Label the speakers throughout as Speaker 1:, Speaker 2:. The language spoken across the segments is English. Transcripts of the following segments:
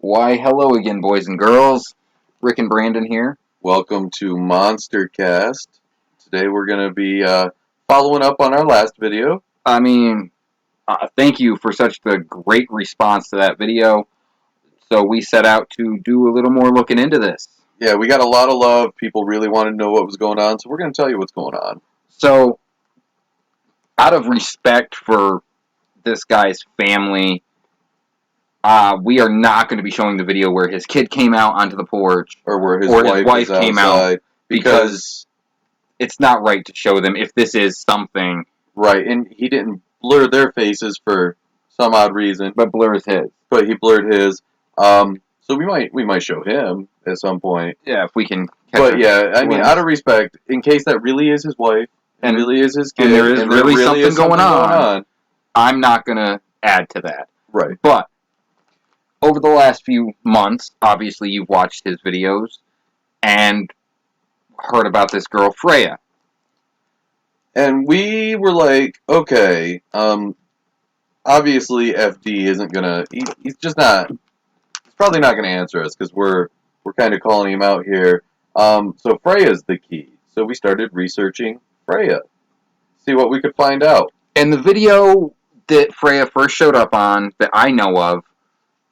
Speaker 1: Why, hello again, boys and girls. Rick and Brandon here.
Speaker 2: Welcome to MonsterCast. Today we're going to be following up on our last video.
Speaker 1: Thank you for such the great response to that video. So we set out to do a little more looking into this.
Speaker 2: Yeah, we got a lot of love. People really wanted to know what was going on, so we're going to tell you what's going on.
Speaker 1: So, out of respect for this guy's family, we are not going to be showing the video where his kid came out onto the porch
Speaker 2: or where his wife
Speaker 1: came
Speaker 2: outside,
Speaker 1: out because it's not right to show them if this is something.
Speaker 2: Right, and he didn't blur their faces for some odd reason,
Speaker 1: but blurs his.
Speaker 2: But he blurred his. So we might show him at some point.
Speaker 1: Yeah, if we can.
Speaker 2: But yeah, I mean, out of respect, in case that really is his wife, and really is his kid,
Speaker 1: and there is really something going on, I'm not gonna add to that.
Speaker 2: Right.
Speaker 1: But over the last few months, obviously you've watched his videos and heard about this girl, Freya.
Speaker 2: And we were like, okay, obviously FD isn't gonna, he's just not, he's probably not gonna answer us, because we're kind of calling him out here. So Freya's the key. So we started researching Freya, see what we could find out.
Speaker 1: And the video that Freya first showed up on, that I know of,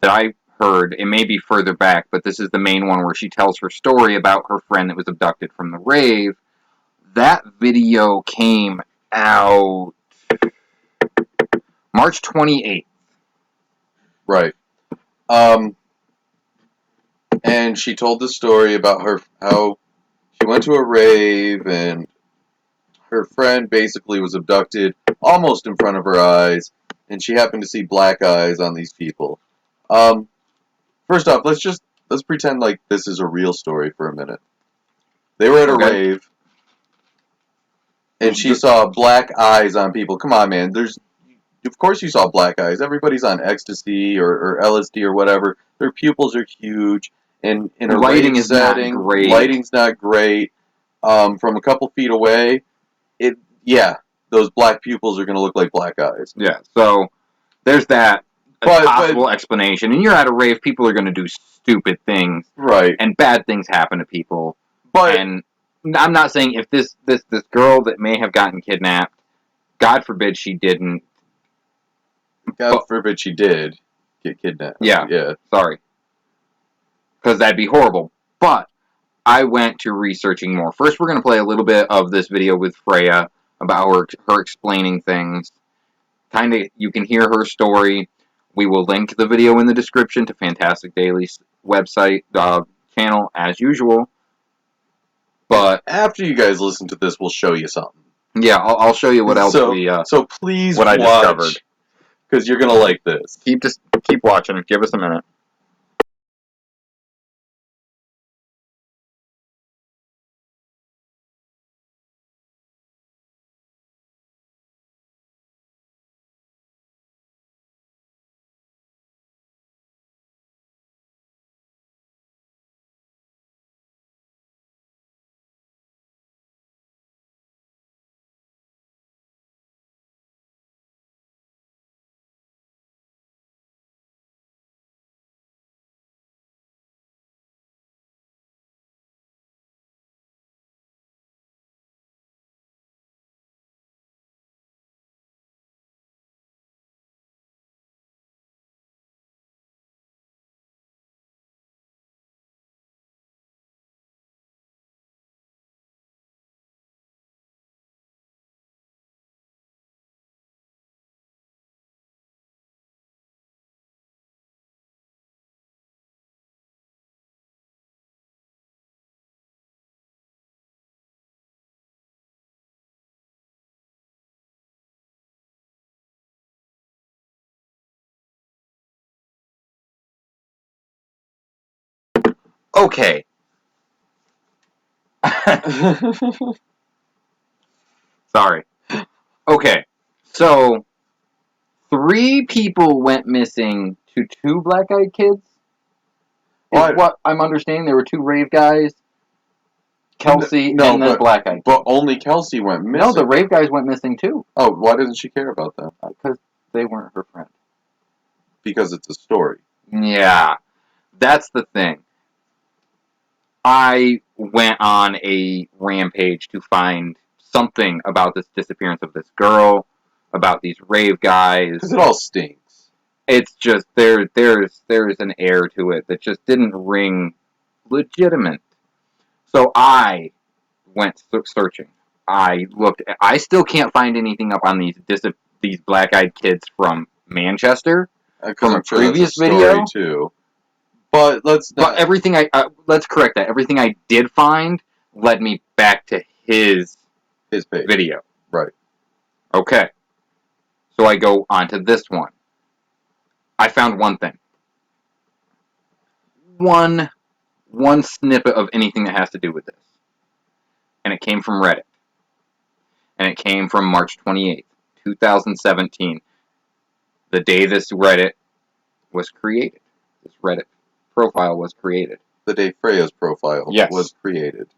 Speaker 1: that I heard, it may be further back, but this is the main one where she tells her story about her friend that was abducted from the rave. That video came out March 28th.
Speaker 2: Right. And she told the story about how she went to a rave and her friend basically was abducted almost in front of her eyes, and she happened to see black eyes on these people. First off, let's pretend like this is a real story for a minute. They were at a rave, and she saw black eyes on people. Come on, man. Of course you saw black eyes. Everybody's on ecstasy or LSD or whatever. Their pupils are huge, and in a rave setting, lighting's not great. From a couple feet away, those black pupils are going to look like black eyes.
Speaker 1: Yeah, so there's that possible explanation. And you're at a rave, people are going to do stupid things.
Speaker 2: Right.
Speaker 1: And bad things happen to people.
Speaker 2: But,
Speaker 1: and I'm not saying if this girl that may have gotten kidnapped, God forbid she didn't.
Speaker 2: God forbid she did get kidnapped.
Speaker 1: Yeah. Sorry. Because that'd be horrible. But I went to researching more. First, we're going to play a little bit of this video with Freya about her explaining things. You can hear her story. We will link the video in the description to Fantastic Daily's website, channel, as usual. But
Speaker 2: after you guys listen to this, we'll show you something.
Speaker 1: Yeah, I'll show you what else
Speaker 2: so please
Speaker 1: what
Speaker 2: watch,
Speaker 1: I discovered.
Speaker 2: Because you're going to like this.
Speaker 1: Keep watching. Give us a minute. Okay. Sorry. Okay. So, 3 people went missing to 2 black-eyed kids. What I'm understanding, there were 2 rave guys, Kelsey, and then black-eyed.
Speaker 2: But only Kelsey went missing.
Speaker 1: No, the rave guys went missing too.
Speaker 2: Oh, why doesn't she care about that?
Speaker 1: Because they weren't her friend.
Speaker 2: Because it's a story.
Speaker 1: Yeah. That's the thing. I went on a rampage to find something about this disappearance of this girl, about these rave guys.
Speaker 2: Because it all stinks.
Speaker 1: It's just there's an air to it that just didn't ring legitimate. So I went searching. I looked. I still can't find anything up on these black-eyed kids from Manchester from a
Speaker 2: Sure
Speaker 1: previous
Speaker 2: that's a
Speaker 1: video.
Speaker 2: story too. But let's not.
Speaker 1: But everything let's correct that. Everything I did find led me back to his
Speaker 2: page.
Speaker 1: video.
Speaker 2: Right.
Speaker 1: Okay. So I go on to this one. I found one thing. One snippet of anything that has to do with this. And it came from Reddit. And it came from March 28th, 2017. The day this Reddit was created. This Reddit profile was created.
Speaker 2: The day Freya's profile
Speaker 1: Yes.
Speaker 2: was created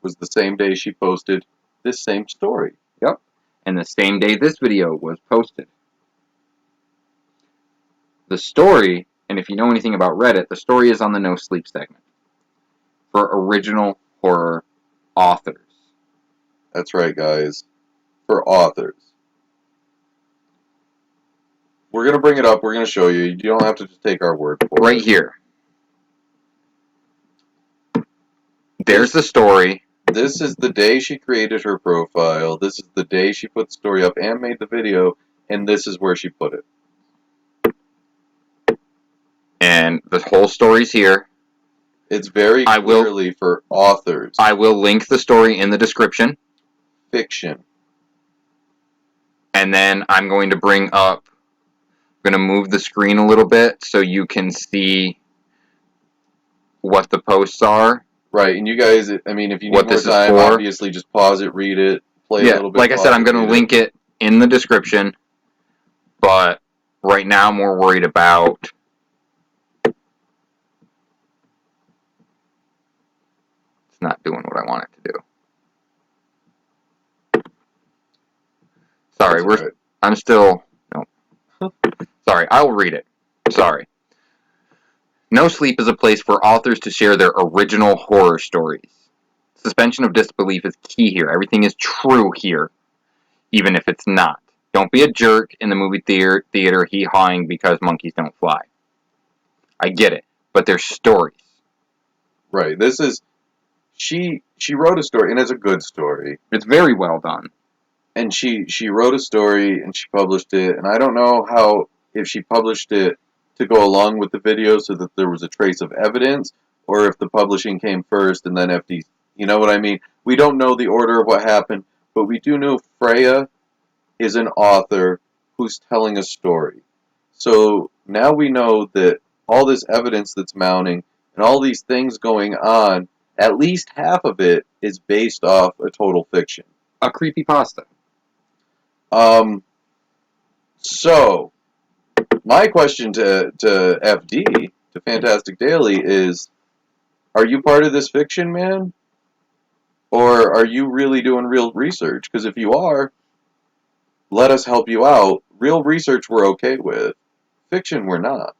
Speaker 2: was the same day she posted this same story.
Speaker 1: Yep. And the same day this video was posted. The story, and if you know anything about Reddit, the story is on the No Sleep segment for original horror authors.
Speaker 2: That's right, guys. For authors. We're going to bring it up. We're going to show you. You don't have to just take our word for it.
Speaker 1: Right here. There's the story.
Speaker 2: This is the day she created her profile. This is the day she put the story up and made the video. And this is where she put it.
Speaker 1: And the whole story's here.
Speaker 2: It's very clearly for authors.
Speaker 1: I will link the story in the description.
Speaker 2: Fiction.
Speaker 1: And then I'm going to bring up, I'm going to move the screen a little bit so you can see what the posts are.
Speaker 2: Right, and you guys, I mean, if you need more time, obviously just pause it, read it, play a little bit.
Speaker 1: Like I said, I'm going to link it in the description. But right now I'm more worried about it's not doing what I want it to do. Sorry, I'm still no. Sorry, I will read it. Sorry. No Sleep is a place for authors to share their original horror stories. Suspension of disbelief is key here. Everything is true here, even if it's not. Don't be a jerk in the movie theater hee-hawing because monkeys don't fly. I get it, but they're stories.
Speaker 2: Right. This is she wrote a story, and it's a good story.
Speaker 1: It's very well done.
Speaker 2: And she wrote a story and she published it, and I don't know how if she published it to go along with the video so that there was a trace of evidence, or if the publishing came first and then FD. You know what I mean? We don't know the order of what happened, but we do know Freya is an author who's telling a story. So now we know that all this evidence that's mounting and all these things going on, at least half of it is based off a total fiction.
Speaker 1: A creepypasta.
Speaker 2: So, my question to FD, to Fantastic Daily, is, are you part of this fiction, man? Or are you really doing real research? Because if you are, let us help you out. Real research we're okay with. Fiction we're not.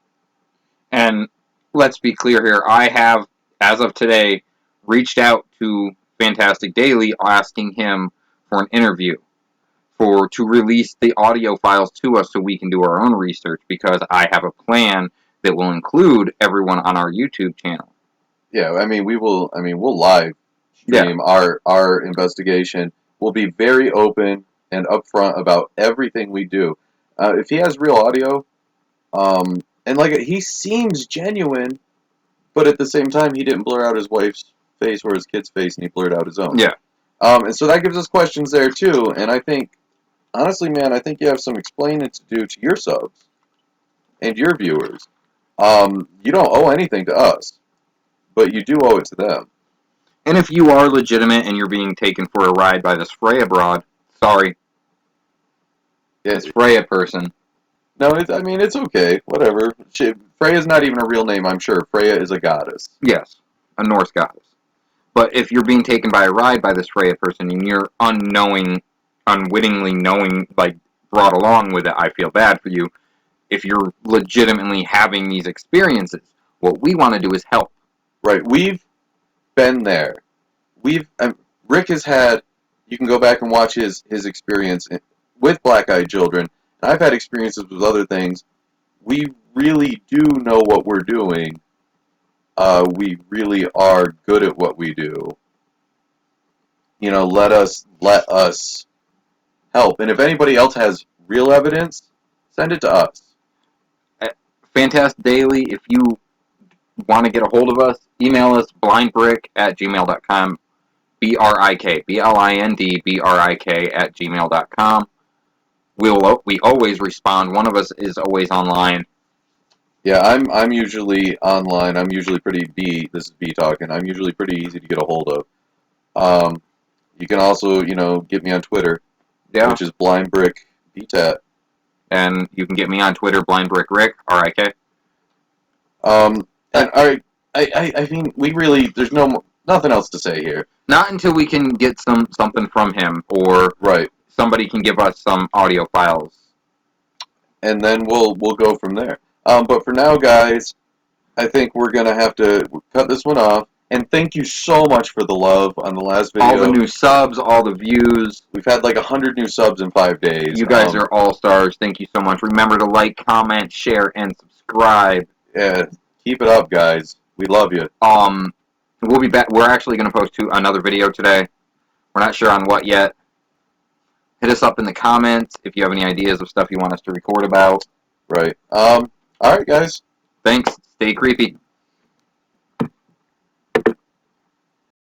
Speaker 1: And let's be clear here. I have, as of today, reached out to Fantastic Daily asking him for an interview to release the audio files to us so we can do our own research, because I have a plan that will include everyone on our YouTube channel.
Speaker 2: Yeah, we'll live stream our investigation. We'll be very open and upfront about everything we do. If he has real audio, and like he seems genuine, but at the same time he didn't blur out his wife's face or his kid's face, and he blurred out his own.
Speaker 1: Yeah.
Speaker 2: And so that gives us questions there too. And I think, honestly, man, I think you have some explaining to do to your subs and your viewers. You don't owe anything to us, but you do owe it to them.
Speaker 1: And if you are legitimate and you're being taken for a ride by this Freya broad, sorry. This Freya person.
Speaker 2: No, it's okay. Whatever. Freya's not even a real name, I'm sure. Freya is a goddess.
Speaker 1: Yes, a Norse goddess. But if you're being taken by a ride by this Freya person and you're unwittingly knowing, like, brought along with it, I feel bad for you. If you're legitimately having these experiences, What we want to do is help.
Speaker 2: Right. We've been there. Rick has had. You can go back and watch his experience with black-eyed children. And I've had experiences with other things. We really do know what we're doing. We really are good at what we do. You know, let us help. And if anybody else has real evidence, send it to us.
Speaker 1: Fantastic Daily, if you want to get a hold of us, email us blind-brik@gmail.com. BRIK, BLINDBRIK@gmail.com. We always respond. One of us is always online.
Speaker 2: Yeah, I'm usually online. I'm usually pretty This is B talking. I'm usually pretty easy to get a hold of. You can also, get me on Twitter, which is blind-brik BTAT.
Speaker 1: And you can get me on Twitter, blind-brik RIK.
Speaker 2: And all right, I mean, we really there's nothing else to say here.
Speaker 1: Not until we can get something from him, or
Speaker 2: Right.
Speaker 1: somebody can give us some audio files.
Speaker 2: And then we'll go from there. But for now, guys, I think we're gonna have to cut this one off. And thank you so much for the love on the last video.
Speaker 1: All the new subs, all the views.
Speaker 2: We've had like 100 new subs in 5 days.
Speaker 1: You guys are all stars. Thank you so much. Remember to like, comment, share, and subscribe.
Speaker 2: Yeah, keep it up, guys. We love you.
Speaker 1: We'll be back. We're actually going to post another video today. We're not sure on what yet. Hit us up in the comments if you have any ideas of stuff you want us to record about.
Speaker 2: Right. All right, guys.
Speaker 1: Thanks. Stay creepy.